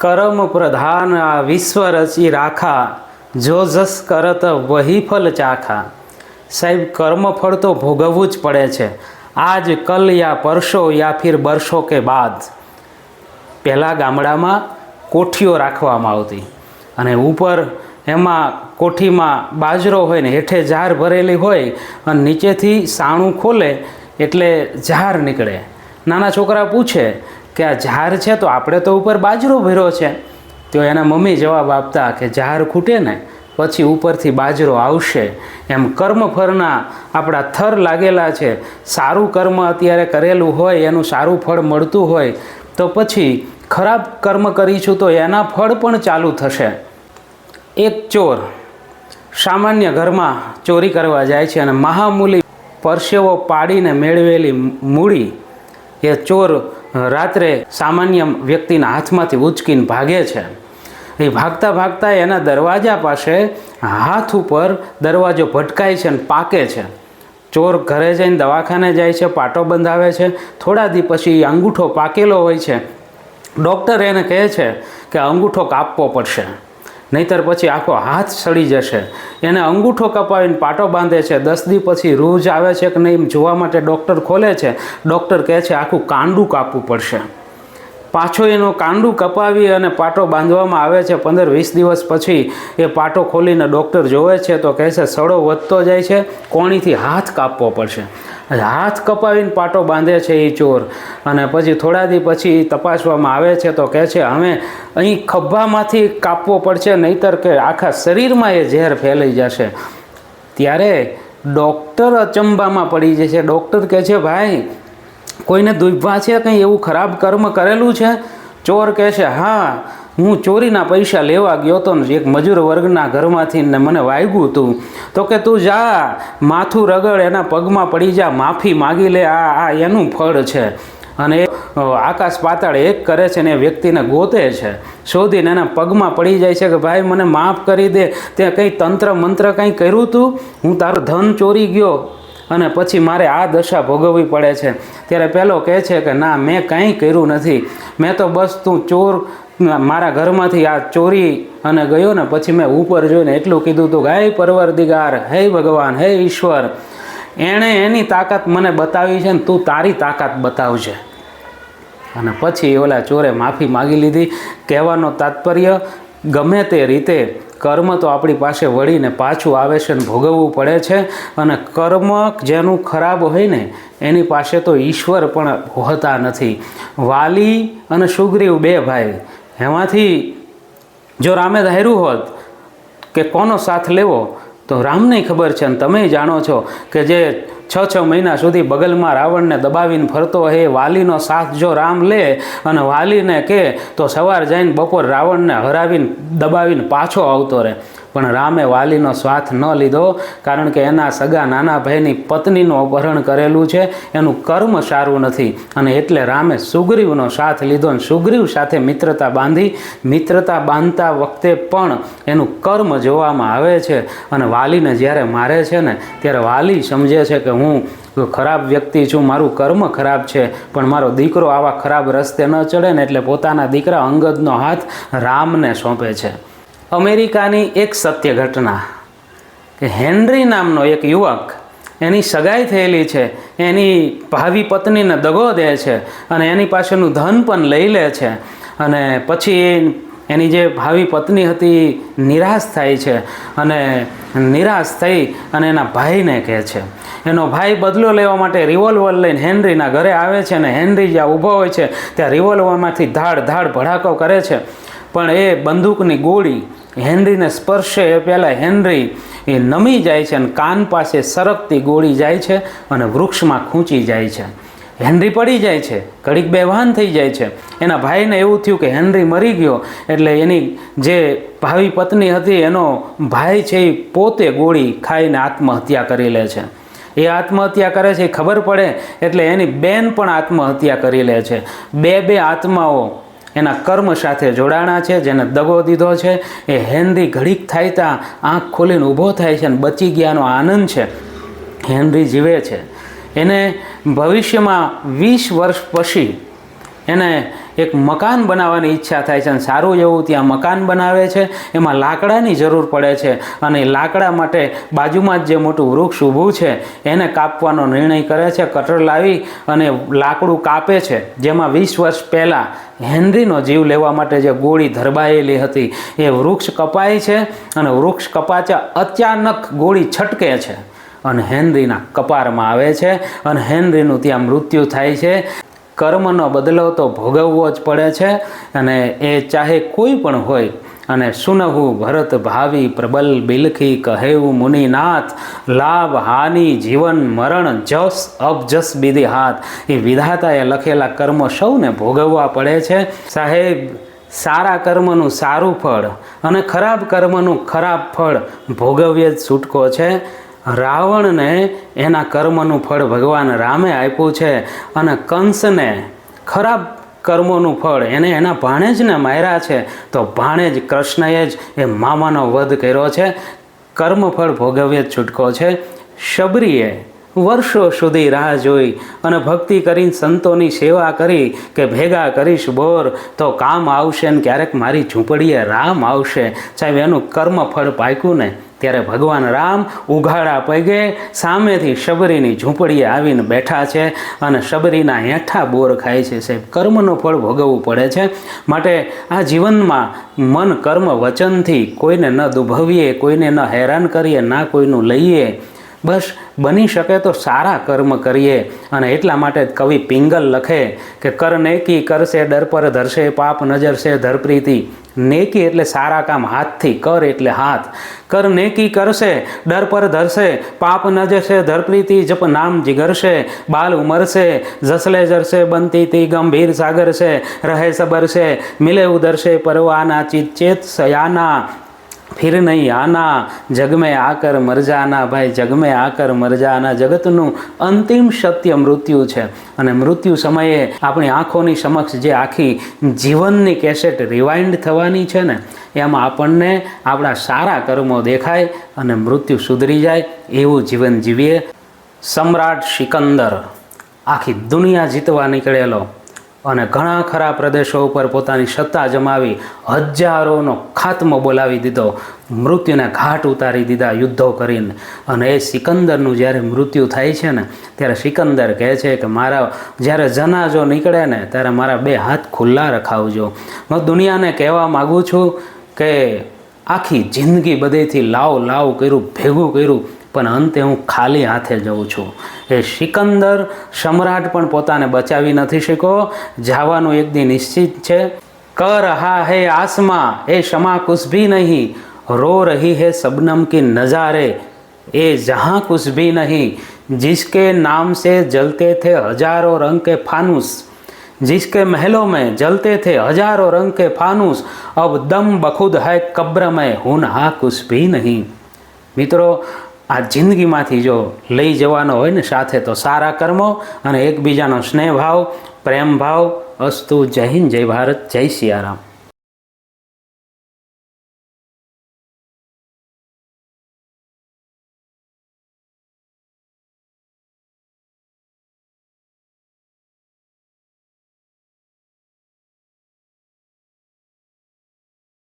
कर्म प्रधान आ विश्व रची राखा, जो जस करत वही फल चाखा। साहेब कर्मफળ તો ભોગવવું જ પડે છે, આજ કલ યા પરસો યા ફિર બરસો કે બાદ। પહેલાં ગામડામાં કોઠીઓ રાખવામાં આવતી અને ઉપર એમાં કોઠીમાં બાજરો હોય ને હેઠે ઝાર ભરેલી હોય અને નીચેથી સાણું ખોલે એટલે ઝાર નીકળે। નાના છોકરા પૂછે કે આ ઝાર છે તો આપણે તો ઉપર બાજરો ભર્યો છે, તો એના મમ્મી જવાબ આપતા કે ઝાર ખૂટે ને પછી ઉપરથી બાજરો આવશે। એમ કર્મફળના આપણા થર લાગેલા છે। સારું કર્મ અત્યારે કરેલું હોય એનું સારું ફળ મળતું હોય તો પછી ખરાબ કર્મ કરીશું તો એના ફળ પણ ચાલુ થશે। એક ચોર સામાન્ય ઘરમાં ચોરી કરવા જાય છે અને મહામૂલી પરસેવો પાડીને મેળવેલી મૂડી એ ચોર રાત્રે સામાન્ય વ્યક્તિના હાથમાંથી ઉચકીને ભાગે છે। એ ભાગતા ભાગતા એના દરવાજા પાસે હાથ ઉપર દરવાજો ભટકાય છે અને પાકે છે। ચોર ઘરે જઈને દવાખાને જાય છે, પાટો બંધાવે છે। થોડા દી પછી અંગૂઠો પાકેલો હોય છે। ડૉક્ટર એને કહે છે કે અંગૂઠો કાપવો પડશે, નહીંતર પછી આખો હાથ સડી જશે। એને અંગૂઠો કપાવીને પાટો બાંધે છે। 10 દી પછી રૂજ આવે છે કે નહીં જોવા માટે ડૉક્ટર ખોલે છે। ડૉક્ટર કહે છે આખું કાંડું કાપવું પડશે। પાછો એનો કાંડું કપાવી અને પાટો બાંધવામાં આવે છે। 15-20 દિવસ પછી એ પાટો ખોલીને ડૉક્ટર જોવે છે તો કહે છે સડો વધતો જાય છે, કોણીથી હાથ કાપવો પડશે। હાથ કપાવીને પાટો બાંધે છે એ ચોર અને પછી થોડા દી પછી તપાસવામાં આવે છે તો કહે છે હવે અહીં ખભામાંથી કાપવો પડશે, નહીંતર કે આખા શરીરમાં એ ઝેર ફેલાઈ જશે। ત્યારે ડૉક્ટર અચંબામાં પડી જાય છે। ડૉક્ટર કહે છે ભાઈ કોઈને દુભા છે, કંઈ એવું ખરાબ કર્મ કરેલું છે? ચોર કહે છે હા, હું ચોરીના પૈસા લેવા ગયો હતો ને એક મજૂર વર્ગના ઘરમાંથી ને મને વાગ્યું હતું, તો કે તું જા માથું રગડ, એના પગમાં પડી જા, માફી માગી લે, આ એનું ફળ છે। અને આકાશ પાતાળ એક કરે છે ને એ વ્યક્તિને ગોતે છે, શોધીને એના પગમાં પડી જાય છે કે ભાઈ મને માફ કરી દે, તે કંઈ તંત્ર મંત્ર કંઈ કર્યું તું? હું તારું ધન ચોરી ગયો અને પછી મારે આ દશા ભોગવવી પડે છે। ત્યારે પહેલો કહે છે કે ના, મેં કંઈ કર્યું નથી, મેં તો બસ તું ચોર મારા ઘરમાંથી આ ચોરી અને ગયો ને પછી મેં ઉપર જોઈને એટલું કીધું હતું કે હે પરવરદિગાર, હે ભગવાન, હે ઈશ્વર, એણે એની તાકાત મને બતાવી છે ને તું તારી તાકાત બતાવજે। અને પછી ઓલા ચોરે માફી માગી લીધી। કહેવાનો તાત્પર્ય ગમે તે રીતે કર્મ તો આપણી પાસે વળીને પાછું આવે છે ને ભોગવવું પડે છે। અને કર્મ જેનું ખરાબ હોય ને એની પાસે તો ઈશ્વર પણ હોતા નથી। વાલી અને સુગ્રીવ 2 ભાઈ, એમાંથી જો રામે ધાર્યું હોત કે કોનો સાથ લેવો તો રામને ખબર છે અને તમે જાણો છો કે જે 6 મહિના સુધી બગલમાં રાવણને દબાવીને ફરતો હે, વાલીનો સાથ જો રામ લે અને વાલીને કહે તો સવાર જઈને બપોર રાવણને હરાવીને દબાવીને પાછો આવતો રહે। પણ રામે વાલીનો સાથ ન લીધો, કારણ કે એના સગા નાના ભાઈની પત્નીનું અપહરણ કરેલું છે, એનું કર્મ સારું નથી, અને એટલે રામે સુગ્રીવનો સાથ લીધો અને સુગ્રીવ સાથે મિત્રતા બાંધી। મિત્રતા બાંધતા વખતે પણ એનું કર્મ જોવામાં આવે છે અને વાલીને જ્યારે મારે છે ને ત્યારે વાલી સમજે છે કે હું ખરાબ વ્યક્તિ છું, મારું કર્મ ખરાબ છે, પણ મારો દીકરો આવા ખરાબ રસ્તે ન ચડે ને એટલે પોતાના દીકરા અંગદનો હાથ રામને સોંપે છે। અમેરિકાની એક સત્ય ઘટના કે હેનરી નામનો એક યુવક, એની સગાઈ થયેલી છે, એની ભાવિ પત્નીને દગો દે છે અને એની પાસેનું ધન પણ લઈ લે છે। અને પછી એની જે ભાવિ પત્ની હતી નિરાશ થાય છે અને નિરાશ થઈ અને એના ભાઈને કહે છે। એનો ભાઈ બદલો લેવા માટે રિવોલ્વર લઈને હેનરીના ઘરે આવે છે અને હેનરી જ્યાં ઊભો હોય છે ત્યાં રિવોલ્વરમાંથી ધાડ ધાડ ભડાકો કરે છે, પણ એ બંદૂકની ગોળી હેનરીને સ્પર્શે એ પહેલાં હેનરી એ નમી જાય છે અને કાન પાસે સરકતી ગોળી જાય છે અને વૃક્ષમાં ખૂંચી જાય છે। હેનરી પડી જાય છે, ઘડીક બેભાન થઈ જાય છે। એના ભાઈને એવું થયું કે હેનરી મરી ગયો, એટલે એની જે ભાવિ પત્ની હતી એનો ભાઈ છે એ પોતે ગોળી ખાઈને આત્મહત્યા કરી લે છે। એ આત્મહત્યા કરે છે, ખબર પડે એટલે એની બેન પણ આત્મહત્યા કરી લે છે। બે આત્માઓ એના કર્મ સાથે જોડાણા છે, જેને દગો દીધો છે। એ હેનરી ઘડીક થાય ત્યાં આંખ ખોલીને ઊભો થાય છે અને બચી ગયાનો આનંદ છે। હેનરી જીવે છે, એને ભવિષ્યમાં 20 વર્ષ પછી એને એક મકાન બનાવવાની ઈચ્છા થાય છે અને સારું એવું ત્યાં મકાન બનાવે છે. એમાં લાકડાની જરૂર પડે છે અને લાકડા માટે બાજુમાં જ જે મોટું વૃક્ષ ઊભું છે એને કાપવાનો નિર્ણય કરે છે. કટર લાવી અને લાકડું કાપે છે, જેમાં 20 વર્ષ પહેલાં હેનરીનો જીવ લેવા માટે જે ગોળી ધરબાયેલી હતી એ વૃક્ષ કપાય છે અને વૃક્ષ કપાચા અચાનક ગોળી છટકે છે અને હેનરીના કપારમાં આવે છે અને હેનરીનું ત્યાં મૃત્યુ થાય છે. કર્મનો બદલો તો ભોગવવો જ પડે છે અને એ ચાહે કોઈ પણ હોય. અને સુનહુ ભરત ભાવી પ્રબલ બિલખી કહેવું મુનિનાથ, લાભ હાનિ જીવન મરણ જસ અબજસ બીધી હાથ. એ વિધાતાએ લખેલા કર્મો સૌને ભોગવવા પડે છે. સાહેબ, સારા કર્મનું સારું ફળ અને ખરાબ કર્મનું ખરાબ ફળ ભોગવ્ય જ છૂટકો છે. રાવણને એના કર્મનું ફળ ભગવાન રામે આપ્યું છે અને કંસને ખરાબ કર્મોનું ફળ એને એના ભાણેજને માર્યા છે, તો ભાણેજ કૃષ્ણએ જ એ મામાનો વધ કર્યો છે. કર્મફળ ભોગવ્ય જ છૂટકો છે. શબરીએ વર્ષો સુધી રાહ જોઈ અને ભક્તિ કરીને સંતોની સેવા કરી કે ભેગા કરીશ બોર તો કામ આવશે ને ક્યારેક મારી ઝૂંપડીએ રામ આવશે. સાહેબ, એનું કર્મફળ પાક્યું ને ત્યારે ભગવાન રામ ઉઘાડા પગે સામેથી શબરીની ઝૂંપડીએ આવીને બેઠા છે અને શબરીના હેઠા બોર ખાય છે. સાહેબ, કર્મનું ફળ ભોગવવું પડે છે. માટે આ જીવનમાં મન કર્મ વચનથી કોઈને ન દુભવીએ, કોઈને ન હેરાન કરીએ, ના કોઈનું લઈએ. બસ બની શકે તો સારા કર્મ કરીએ. અને એટલા માટે કવિ પિંગલ લખે કે કર નેકી કરશે ડર પર ધરશે પાપ નજર છે ધરપ્રીતિ. નેકી એટલે સારા કામ હાથથી, કર એટલે હાથ. કર નેકી કરશે ડર પર ધરશે પાપ નજર છે ધરપ્રીતિ. જપ નામ જીગરશે બાલ ઉમરશે જસલે જરશે બનતી તી ગંભીર સાગર છે રહે સબર છે મિલે ઉધર છે પરવાના ચિત ચેત સયાના फिर नहीं आना जग में आकर मर जाना. भाई, जग में आकर मर जाना. જગતનું અંતિમ સત્ય મૃત્યુ છે અને મૃત્યુ સમયે આપણી આંખોની સમક્ષ જે આખી જીવનની કેસેટ રિવાઇન્ડ થવાની છે ને, એમાં આપણને આપણા સારા કર્મો દેખાય અને મૃત્યુ સુધરી જાય એવું જીવન જીવીએ. સમ્રાટ સિકંદર આખી દુનિયા જીતવા નીકળેલો અને ઘણા ખરા પ્રદેશો ઉપર પોતાની સત્તા જમાવી હજારોનો ખાત્મો બોલાવી દીધો, મૃત્યુને ઘાટ ઉતારી દીધા યુદ્ધો કરીને. અને એ સિકંદરનું જ્યારે મૃત્યુ થાય છે ને ત્યારે સિકંદર કહે છે કે મારા જ્યારે જનાજો નીકળે ને ત્યારે મારા 2 હાથ ખુલ્લા રખાવજો. હું દુનિયાને કહેવા માગું છું કે આખી જિંદગી બધેથી લાવ કર્યું, ભેગું કર્યું, પણ અંતે હું ખાલી હાથે જઉં છું. એ સિકંદર સમ્રાટ પણ પોતાને બચાવી નથી શક્યો. જવાનું એક દી નિશ્ચિત છે. કર રહા હૈ આસમાં એ શમા કુછ ભી નહીં, રો રહી है शबनम की नज़ारे ए जहाँ कुछ भी नहीं, जिसके नाम से जलते थे हजारों रंग के फानूस, जिसके महलों में जलते थे हजारों रंग के फानूस, अब दम बखुद है कब्र में हुनहा कुछ भी नहीं. મિત્રો, આ જિંદગીમાંથી જો લઈ જવાનો હોય ને સાથે તો સારા કર્મો અને એકબીજાનો સ્નેહ ભાવ, પ્રેમ ભાવ. અસ્તુ. જય હિન્દ, જય ભારત, જય સિયારામ.